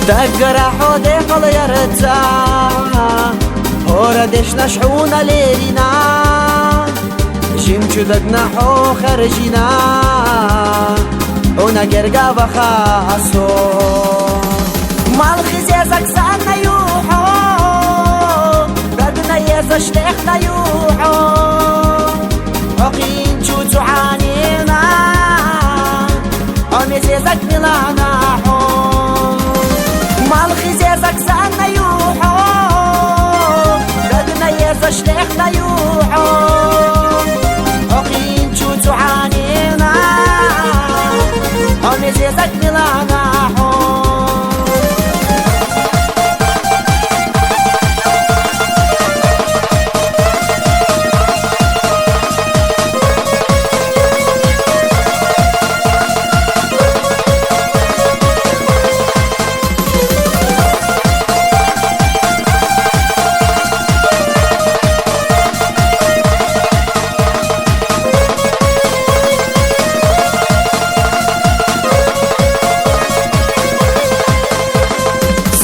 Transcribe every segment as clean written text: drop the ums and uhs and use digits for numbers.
دقرا حودي قل يرتا هورا دشنا شحونا ليلنا جيمشو دقنا حو خرجنا ونا قرقا بخاصو مال خزيزك سألنا يوحو دقنا يزش ليخنا يوحو وقين شو تعانينا ومزيزك ملانا حو مال خزيزك سألنا يوحو دقنا يزش ليخنا يوحو وقين شو تعانينا ومزيزك ملانا حو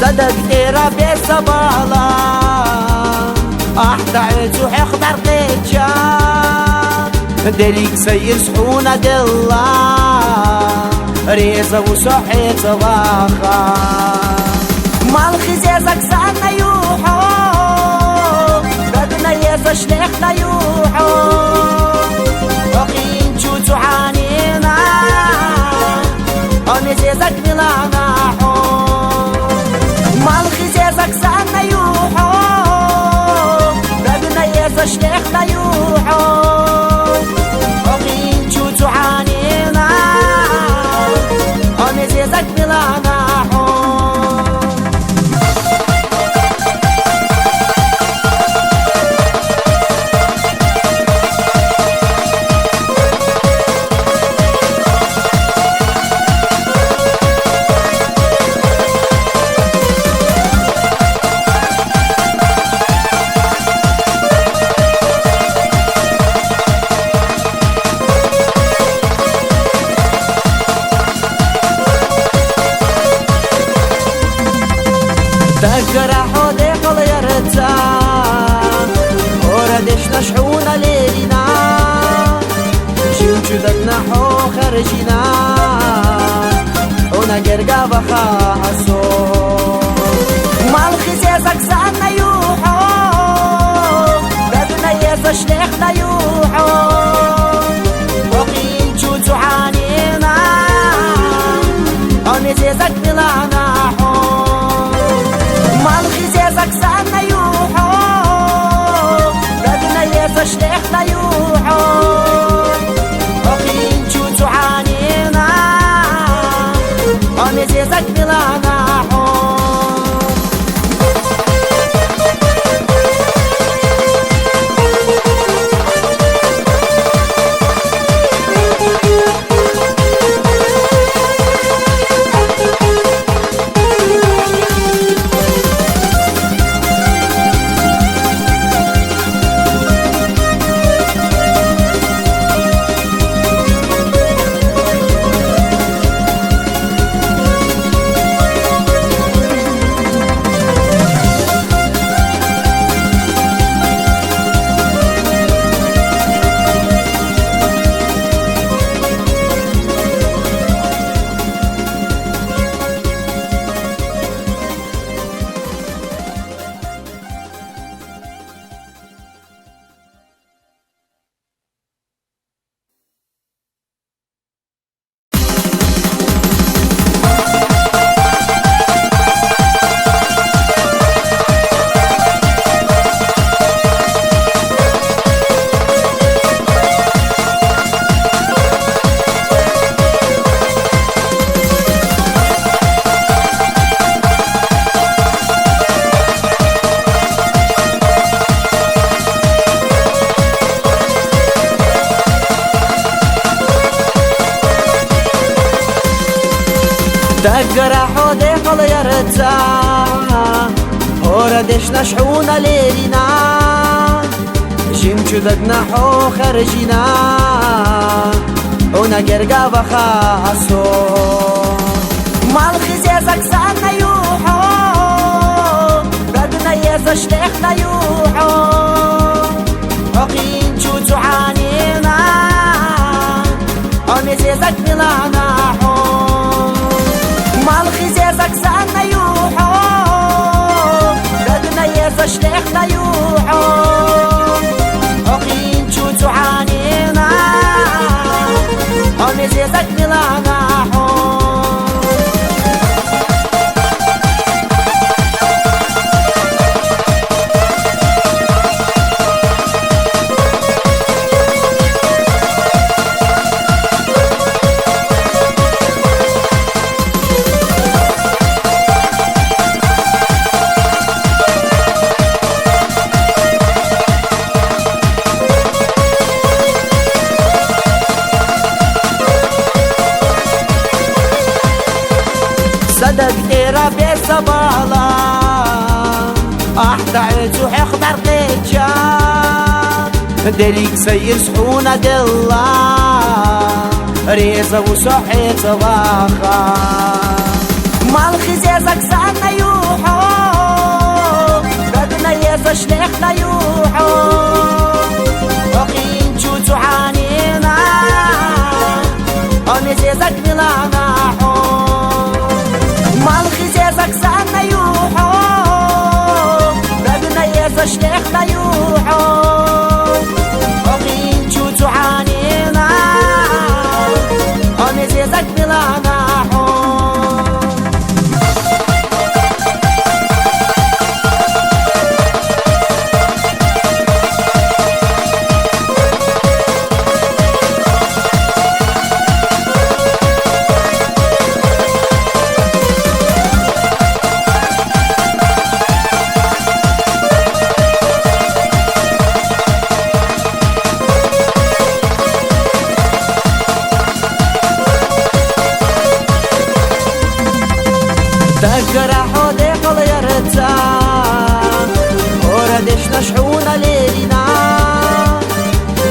صدق إيرا بيصبالا أحتعت وحخبر قيتشا دليك سير سحونا دلا ريزة وصحي صباخا مال خزيزك سألنا يوحو بدنا يزا شليخنا يوحو وقين شو تعانينا ومزيزك ملانا حو مال خزيزك سألنا يوحو بدنا يزش ليخنا يوحو وقين شو تعانينا ومزيزك ملانا حو دقرا حودي قل يرتا هورا دشنا شحونا ليلنا جيمشو دقنا حو خرجنا ونا قرقا بخاصو مال خزيزك سألنا يوحو بدنا يزش ليخنا يوحو وقين شو تعانينا ومزيزك ملانا حو مال خزيزك سألنا يوحو بدنا يزش ليخنا يوحو وقين شو تعانينا ومزيزك ملانا حو دقرا حودي قل يرتا هورا دشنا شحونا ليلنا جيمشو دقنا حو خرجنا ونا قرقا بخاصو مال خزيزك سألنا يوحو زكسان يوحو بدنا يزشلخنا يوحو أقين شو تعانينا هم يزيزك ملانا صدق إيرا بيصبالا أحتعت وحخبر قيتشا دليك سير سحونا دلا ريزة وصحي صباخا مالخي زيزك سعنا يوحو بدنا يزا شليخنا يوحو وقين شو تعانينا أمي زيزك ملانا مالخي زيزك سعنا يوحو بدنا يزا شليخنا يوحو وقين شو تعانينا أمي زيزك ملانا تقرا حودي قل يرتا وردش نشحونا ليلنا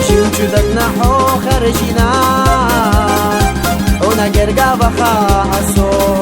شو جدتنا حو خرجنا ونقرقا بخا عصو